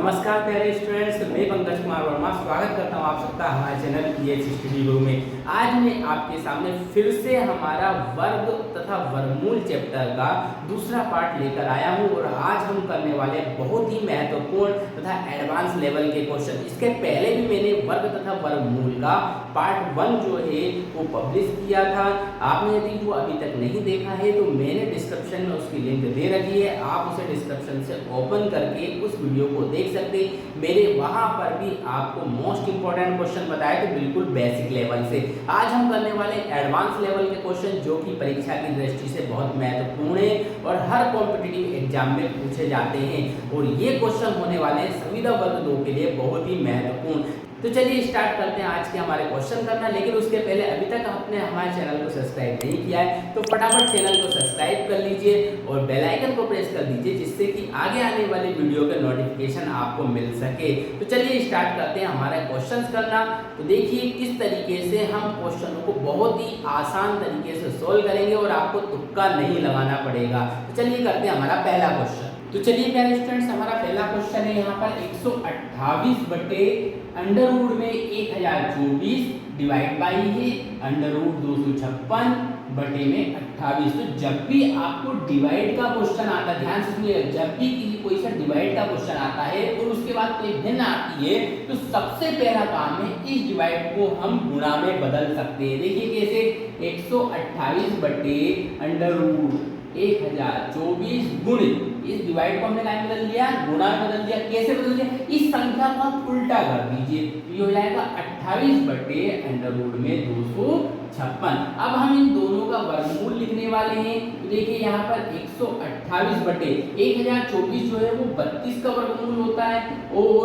नमस्कार प्यारे स्टूडेंट्स, मैं पंकज कुमार वर्मा स्वागत करता हूं आप सबका हमारे चैनल पीएच स्टडी गुरु में। आज मैं आपके सामने फिर से हमारा वर्ग तथा वर्गमूल चैप्टर का दूसरा पार्ट लेकर आया हूं और आज हम करने वाले बहुत ही महत्वपूर्ण तथा एडवांस लेवल के क्वेश्चन। इसके पहले भी मैंने वर्ग तथा वर्गमूल का पार्ट 1 जो है वो पब्लिश किया था। आपने यदि वो अभी तक नहीं देखा है तो मैंने डिस्क्रिप्शन में उसकी लिंक दे रखी है, आप उसे डिस्क्रिप्शन से ओपन करके उस वीडियो को देख सकते। मेरे वहां पर भी आपको मोस्ट इंपोर्टेंट क्वेश्चन बताए तो बिल्कुल बेसिक लेवल से। आज हम करने वाले एडवांस लेवल के क्वेश्चन जो कि परीक्षा की दृष्टि से बहुत महत्वपूर्ण है और हर कॉम्पिटिटिव एग्जाम में पूछे जाते हैं और ये क्वेश्चन होने वाले संविदा वर्ग 2 के लिए बहुत ही महत्वपूर्ण। तो चलिए स्टार्ट करते हैं आज के हमारे क्वेश्चन करना। लेकिन उसके पहले अभी तक आपने हमारे चैनल को सब्सक्राइब नहीं किया है तो फटाफट चैनल को सब्सक्राइब कर लीजिए और बेल आइकन को प्रेस कर दीजिए जिससे कि आगे आने वाली वीडियो के नोटिफिकेशन आपको मिल सके। तो चलिए स्टार्ट करते हैं हमारा क्वेश्चन करना। तो देखिए किस तरीके से हम क्वेश्चनों को बहुत ही आसान तरीके से सोल्व करेंगे और आपको तुक्का नहीं लगाना पड़ेगा। तो चलिए करते हैं हमारा पहला क्वेश्चन। तो चलिए प्यारे स्टूडेंट्स, हमारा पहला क्वेश्चन है यहाँ पर 128 बटे अंडर रूट में 1024 डिवाइड बाई है अंडर रूट 256 बटे में 28। तो जब भी आपको डिवाइड का क्वेश्चन आता है, ध्यान से सुनिए, जब भी किसी कोई सा डिवाइड का क्वेश्चन आता है और उसके बाद कोई भिन्न आती है तो सबसे पहला काम है इस डिवाइड को हम गुणा में बदल सकते हैं। देखिए कैसे, 128 बटे अंडर रूट 1024 गुणित इस डिवाइड को हमने क्या बदल दिया, गुणा में बदल दिया। कैसे बदल दिया, इस संख्या को आप उल्टा कर दीजिए, ये हो जाएगा 28 बटे अंडर रूट में 256। अब हम इन दोनों का वर्गमूल लिखने वाले हैं। तो देखिए यहाँ पर 128 बटे 1024 जो है वो 32 का वर्गमूल होता है और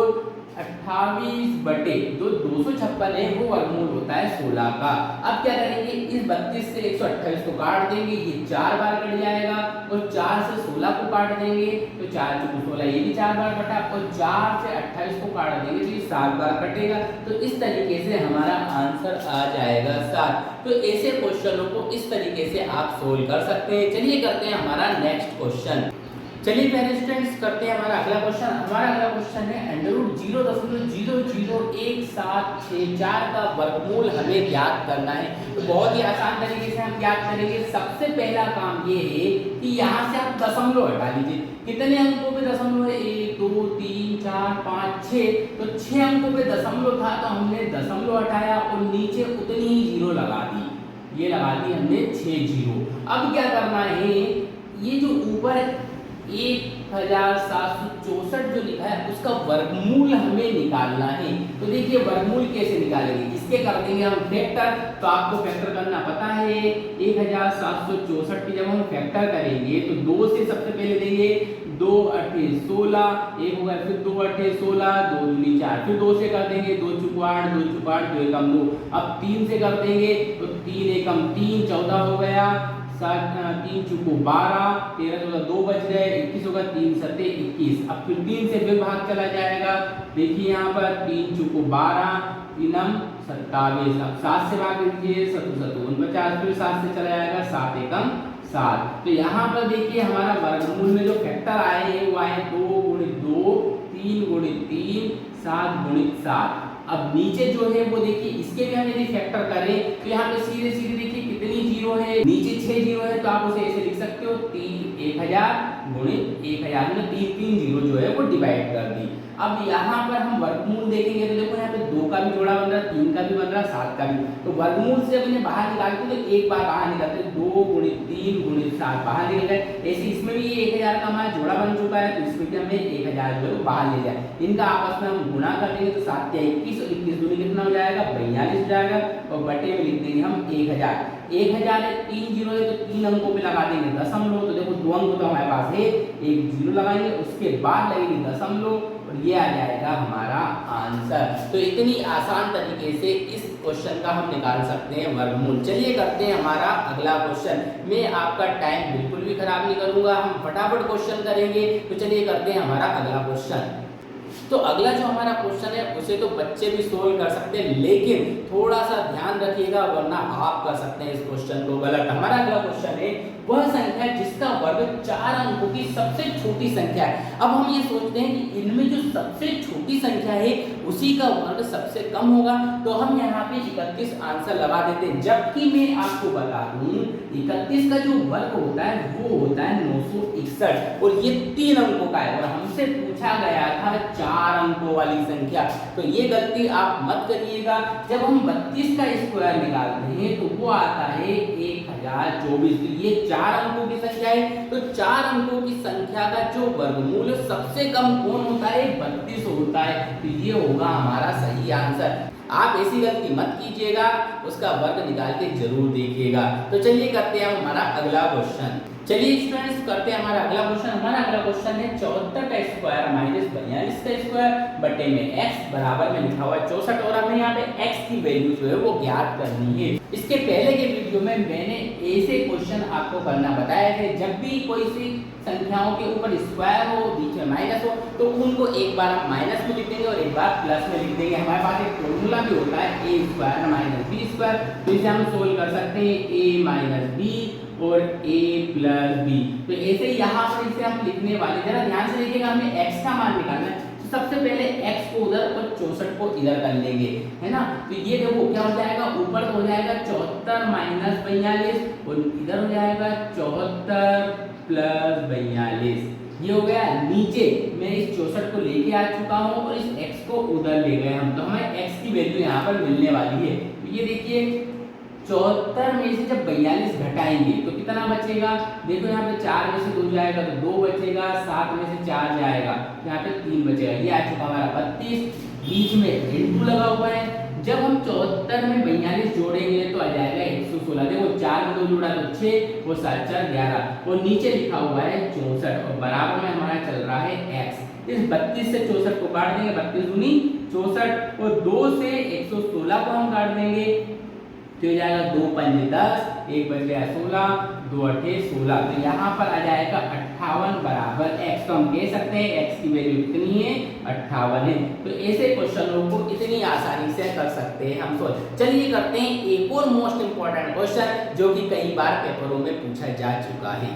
28 बटे जो 256 है वो वर्गमूल होता है 16 का। अब क्या करेंगे, इस 32 से 128 को काट देंगे, ये 4 बार कट जाएगा और 4 से 16 को काट देंगे तो 4 चौको 16, ये भी 4 बार कटा और 4 से 28 को काट देंगे तो ये 7 बार कटेगा। तो इस तरीके से हमारा आंसर आ जाएगा 7। तो ऐसे क्वेश्चनों को इस तरीके से आप सोल्व कर सकते हैं। चलिए करते हैं हमारा नेक्स्ट क्वेश्चन। चलिए पहले स्टूडेंट्स करते हैं हमारा अगला क्वेश्चन। हमारा अगला क्वेश्चन है अंडर रूट 0.001764 का वर्गमूल हमें ज्ञात करना है। तो बहुत ही आसान तरीके से हम ज्ञात करेंगे। सबसे पहला काम ये है कि यहाँ से आप दशमलव हटा लीजिए। कितने अंकों पे दशमलव है, 1 2 3 4 5 6, तो 6 अंकों पे दशमलव था तो हमने दशमलव हटाया और नीचे उतनी ही जीरो लगा दी, ये लगा दी हमने 6 जीरो। अब क्या करना है, ये जो ऊपर 1764 जो लिखा है उसका वर्गमूल हमें निकालना है। तो देखिए वर्गमूल कैसे निकालेंगे, इसके कर देंगे हम फैक्टर। तो आपको फैक्टर करना पता है, 1764 की जब हम फैक्टर करेंगे तो 2 से सबसे पहले देंगे 2 8 16, एक होगा, फिर 2 8 16, 2 दूनी 4, फिर 2 से कर देंगे 2 चुको 8, 2 चुको 8, 2 एकम 2। अब 3 से कर देंगे तो 3 एकम 3, 14 हो गया, 3 चुको 12, 13 14 2 बच गए, 21 होगा, 3 सत्ते 21। अब फिर 3 से फिर भाग चला जाएगा। देखिए यहाँ पर 3 चुको 12, 3 27। अब 7 से भाग दीजिए, 7 7 49, फिर 7 से चला जाएगा, 7 एकम 7। तो यहाँ पर देखिए हमारा वर्गमूल में जो फैक्टर आए हैं वो आए 2 गुणित 2, 3 गुणित 3, 7 गुणित 7। अब नीचे जो है वो देखिए इसके भी हम यदि फैक्टर करें तो यहाँ पे सीधे सीधे देखिए कितनी जीरो है, नीचे 6 जीरो है तो आप उसे ऐसे लिख सकते हो 1000 गुणित 1000 में 3 जीरो जो है वो डिवाइड कर दी। अब यहाँ पर हम वर्गमूल देखेंगे तो देखो यहाँ पे 2 का भी जोड़ा बन रहा है, 3 का भी बन रहा है, 7 का भी। तो वर्गमूल से अपने बाहर निकालते तो एक बार बाहर निकालते, 2 गुणित 3 गुणित 7 बाहर निकल गए। ऐसे इसमें भी ये 1000 का हमारा जोड़ा बन चुका है तो इसमें भी हमने 1000 जो है बाहर ले जाए। इनका आपस में हम गुणा कर देंगे तो 7 या 21 और 21 दूनी कितना हो जाएगा, 42 हो जाएगा और बटे में लिख देंगे हम 1000। 1000 है, 3 जीरो है तो 3 अंकों पे लगा देंगे दशमलव। तो देखो 2 अंक तो हमारे पास है, एक जीरो लगाएंगे, उसके बाद लगेंगे दशमलव और ये आ जाएगा हमारा आंसर। तो इतनी आसान तरीके से इस क्वेश्चन का हम निकाल सकते हैं वर्गमूल। चलिए करते हैं हमारा अगला क्वेश्चन। मैं आपका टाइम बिल्कुल भी खराब नहीं करूंगा, हम फटाफट क्वेश्चन करेंगे। तो चलिए करते हैं हमारा अगला क्वेश्चन। तो अगला जो हमारा क्वेश्चन है उसे तो बच्चे भी सोल्व कर सकते हैं, लेकिन थोड़ा सा ध्यान ध्यान रखिएगा, वरना आप कर सकते हैं इस क्वेश्चन को गलत। हमारा अगला क्वेश्चन है वह संख्या जिसका वर्ग 4 अंकों की सबसे छोटी संख्या है। अब हम ये सोचते हैं कि इनमें जो सबसे छोटी संख्या है उसी का वर्ग सबसे कम होगा, तो हम यहाँ पे 31 आंसर लगा देते हैं। जबकि मैं आपको बता दूं 31 का जो वर्ग होता है वो होता है 961 और ये 3 अंकों का है और हमसे पूछा गया था 4 अंकों वाली संख्या। तो ये गलती आप मत करिएगा। जब हम 32 का स्क्वायर निकालते हैं तो वो आता है 1024। तो ये 4 अंकों की संख्या है, तो 4 अंकों की संख्या का जो वर्गमूल सबसे कम कौन होता है? 32 होता है। तो ये होगा हमारा सही आंसर। आप ऐसी गलती मत कीजिएगा, उसका वर्ग निकाल के जरूर देखिएगा। तो चलिए करते हैं हमारा अगला क्वेश्चन। चलिए स्टूडेंट्स करते हैं हमारा अगला क्वेश्चन। हमारा अगला क्वेश्चन है 74 का स्क्वायर माइनस 42 का स्क्वायर बटे में x बराबर में लिखा हुआ है 64 और हमें यहाँ पे x की वैल्यू जो है वो ज्ञात करनी है। इसके पहले के वीडियो में मैंने ऐसे क्वेश्चन आपको करना बताया है। जब भी कोई सी संख्याओं के ऊपर स्क्वायर हो, बीच में माइनस हो, तो उनको एक बार हम माइनस में लिख देंगे और एक बार प्लस में लिख देंगे। हमारे पास एक फॉर्मूला भी होता है a square minus b square, तो इसे हम सोल्व कर सकते हैं a माइनस b और a प्लस b। तो ऐसे ही यहाँ पर इसे हम लिखने वाले, जरा ध्यान से देखिएगा, हमें x का मान निकालना है। तो सबसे पहले x को उधर और 64 को इधर कर लेंगे, है ना। तो ये देखो क्या हो जाएगा, ऊपर हो जाएगा 74 माइनस 42 और इधर हो जाएगा 74 प्लस 42। ये हो गया। नीचे मैं इस 64 को लेके आ चुका हूँ और इस x को उधर ले गए हम, तो हमें x की वैल्यू यहाँ पर मिलने वाली है। तो ये देखिए 74 में से जब 42 घटाएंगे तो कितना बचेगा? देखो यहाँ पे 4 में से 2 जाएगा तो 2 बचेगा, 7 में से 4 जाएगा यहाँ पे 3 बचेगा। ये आ चुका हमारा 32, बीच में इंटू लगा हुआ है। जब हम 74 में 42 जोड़ेंगे तो आ जाएगा 116। देखो 4 में 2 जोड़ा तो 6 और 7 4 11 और नीचे लिखा हुआ है 64 और बराबर में हमारा चल रहा है x। इस 32 से 64 को काट देंगे, 32 दूनी 64 और 2 से 116 को हम काट देंगे तो हो जाएगा 2 पंजे 10, 1 बच गया 16, 2 अठे 16। तो यहाँ पर आ जाएगा 58 बराबर x। तो हम कह सकते हैं x की वैल्यू कितनी है? 58 है। तो ऐसे क्वेश्चनों को इतनी आसानी से कर सकते हैं हम सोल्व। चलिए करते हैं एक और मोस्ट इंपॉर्टेंट क्वेश्चन जो कि कई बार पेपरों में पूछा जा चुका है।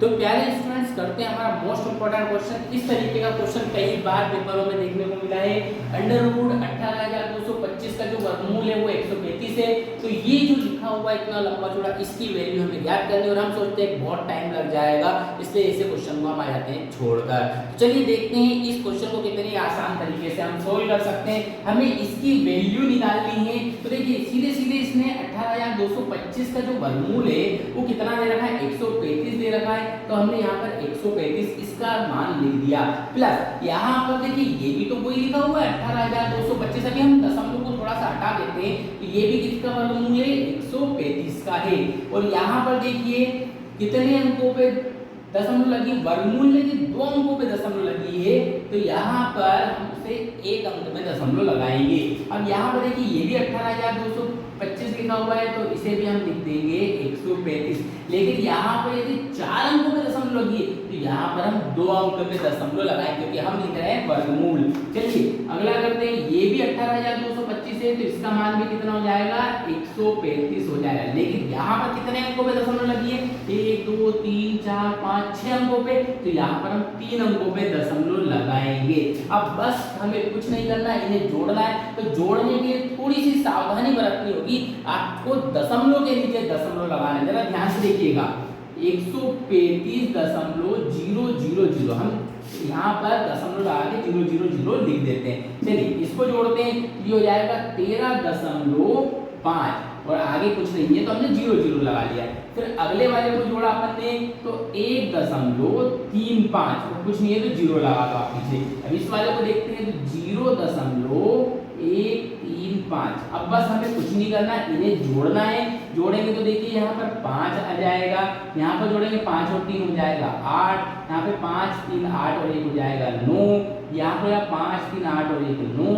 तो प्यारे स्टूडेंट्स करते हैं हमारा मोस्ट इंपॉर्टेंट क्वेश्चन। इस तरीके का क्वेश्चन कई बार पेपरों में देखने को मिला है। अंडर रूट 18,225 का जो वर्गमूल है वो 135 है। तो ये जो लिखा हुआ इतना लंबा चौड़ा, इसकी वैल्यू हमें ज्ञात करनी है और हम सोचते हैं बहुत टाइम लग जाएगा, इसलिए ऐसे क्वेश्चन को हम आ जाते हैं छोड़कर। तो चलिए देखते हैं इस क्वेश्चन को कितनी आसान तरीके से हम सोल्व कर सकते हैं। हमें इसकी वैल्यू निकालनी है। तो देखिए सीधे सीधे इसने 18,225 का जो वर्गमूल है वो कितना दे रखा है? 135 दे रखा है। तो हमने यहाँ पर 135 इसका मान लिख दिया, प्लस यहाँ पर देखिए ये भी तो वही लिखा हुआ है 18,225। अभी हम दशमलव को थोड़ा सा हटा देते हैं, तो ये भी किसका वर्गमूल है? 135 का है। और यहाँ पर देखिए कितने अंकों पे दशमलव लगी? वर्गमूल लेकिन 2 अंकों पे दशमलव लगी है, तो यहाँ पर हम उसे 1 अंक में दशमलव लगाएंगे। अब यहाँ पर देखिए ये भी 18,225 लिखा हुआ है, तो इसे भी हम लिख देंगे 135। लेकिन यहाँ पर यदि 4 अंकों पे दशमलव लगी है तो यहाँ पर हम 2 अंक पे दशमलव लगाएंगे क्योंकि हम लिख रहे हैं वर्गमूल। चलिए अगला करते हैं। ये भी 18,225 है, तो इसका मान भी कितना हो जाएगा? 135 हो जाएगा। लेकिन यहाँ पर कितने अंकों पे दशमलव लगी है? 1 2 3 4 5 6 अंकों पे, तो यहाँ पर हम 3 अंकों पे दशमलव लगाएंगे। अब बस हमें कुछ नहीं करना है, इन्हें जोड़ना है। तो जोड़ने के लिए थोड़ी सी सावधानी बरतनी होगी, आपको दशमलव के नीचे दशमलव लगाना है। जरा ध्यान से देखिएगा 135.000 हम यहाँ पर दशमलव लगा के 000 लिख देते हैं। चलिए इसको जोड़ते हैं, ये हो जाएगा 13.5 और आगे कुछ नहीं है तो हमने 0 लगा लिया। फिर अगले वाले को जोड़ा अपन ने तो 1.35 और कुछ नहीं है तो 0 लगा दो आप पीछे। अब इस वाले को देखते हैं तो 0.135। अब बस हमें कुछ नहीं करना, इन्हें जोड़ना है। जोड़ेंगे तो देखिए यहाँ पर 5 आ जाएगा, यहाँ पर जोड़ेंगे 5 और 3 हो जाएगा 8, यहाँ पे 5 3 8 और 1 हो जाएगा 9, यहाँ पर 5 3 8 और 1 9,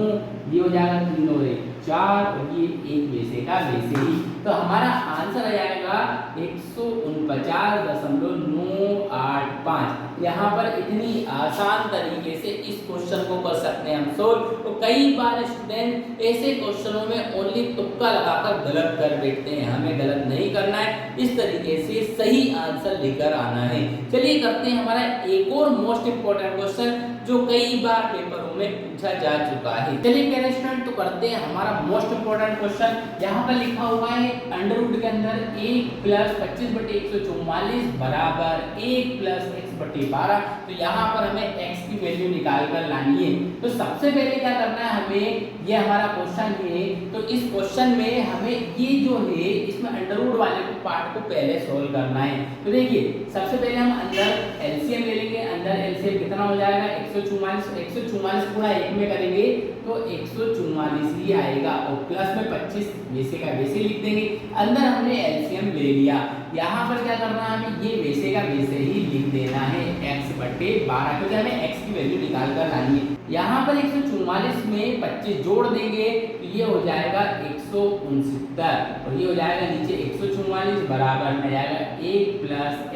ये हो जाएगा 3 और 1 4 और ये एक वैसे का वैसे ही। तो हमारा आंसर आ जाएगा 149.985। यहाँ पर इतनी आसान तरीके से इस क्वेश्चन को कर सकते हैं हम सोल्व। तो कई बार स्टूडेंट ऐसे क्वेश्चनों में ओनली तुक्का लगाकर गलत कर बैठते हैं, हमें गलत नहीं करना है, इस तरीके से सही आंसर लेकर आना है। चलिए करते हैं हमारा एक और मोस्ट इंपोर्टेंट क्वेश्चन जो कई बार पेपरों में पूछा जा चुका है। चलिए प्यारे स्टूडेंट, तो करते हैं हमारा मोस्ट इंपोर्टेंट क्वेश्चन। यहाँ पर लिखा हुआ है अंडर रूट के अंदर 1 + 25/144 बराबर 1 + x/12। तो यहाँ पर हमें x की वैल्यू निकाल कर लानी है। तो सबसे पहले क्या करना है हमें, ये हमारा क्वेश्चन है, तो इस क्वेश्चन में हमें ये जो है इसमें अंडर रूट वाले को पार्ट को पहले सोल्व करना है। तो देखिए सबसे पहले हम अंदर एलसीएम ले लेंगे। अंदर एलसीएम कितना हो जाएगा 144 गुणा 1 में करेंगे तो 144 ही आएगा और प्लस में 25 वैसे का वैसे लिख देंगे। अंदर हमने एलसीएम ले लिया, यहाँ पर क्या करना है हमें ये वैसे का वैसे ही लिख देना है x/12 क्योंकि हमें x की वैल्यू निकाल कर लानी है। यहाँ पर 144 में 25 जोड़ देंगे तो ये हो जाएगा 169 और ये हो जाएगा नीचे 144 बराबर में जाएगा 1 +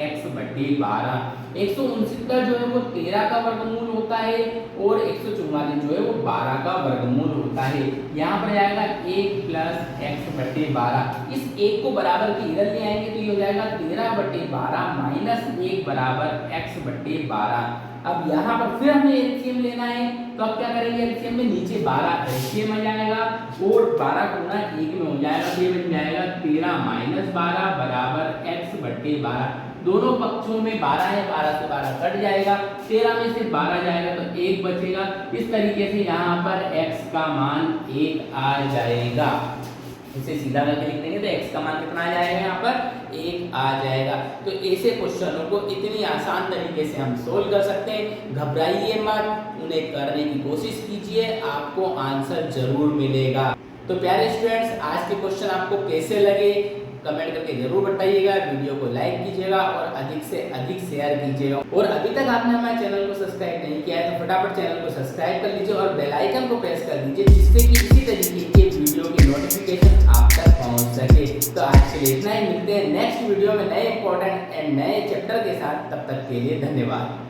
x/12। 169 जो है वो 13 का वर्गमूल होता है और 144 जो है वो 12 का वर्गमूल होता है। यहाँ पर जाएगा 1 + x/12। इस 1 को बराबर के इधर ले आएंगे तो ये हो जाएगा 13/12 - 1 बराबर x/12। अब यहाँ पर फिर हमें एलसीएम लेना है, तो अब क्या करेंगे एलसीएम में नीचे 12 एलसीएम आ जाएगा और 12 गुना 1 में हो जाएगा, ये बन जाएगा 13 - 12 बराबर x/12। दोनों पक्षों में 12 है, 12 से 12 कट जाएगा, 13 में से 12 जाएगा तो 1 बचेगा। इस तरीके से यहाँ पर x का मान 1 आ जाएगा। इसे सीधा करके लिख देंगे तो x का मान कितना आ जाएगा, यहाँ पर 1 आ जाएगा। तो ऐसे क्वेश्चनों को इतनी आसान तरीके से हम सोल्व कर सकते हैं। घबराइए मत, उन्हें करने की कोशिश कीजिए, आपको आंसर जरूर मिलेगा। तो प्यारे स्टूडेंट्स, आज के क्वेश्चन आपको कैसे लगे कमेंट करके जरूर बताइएगा। वीडियो को लाइक कीजिएगा और अधिक से अधिक शेयर कीजिएगा। और अभी तक आपने हमारे चैनल को सब्सक्राइब नहीं किया है तो फटाफट चैनल को सब्सक्राइब कर लीजिए और बेल आइकन को प्रेस कर दीजिए जिससे कि इसी तरीके के वीडियो की नोटिफिकेशन आप तक पहुंच सके। तो आज के लिए इतना ही, मिलते हैं नेक्स्ट वीडियो में नए इंपॉर्टेंट एंड नए चैप्टर के साथ। तब तक के लिए धन्यवाद।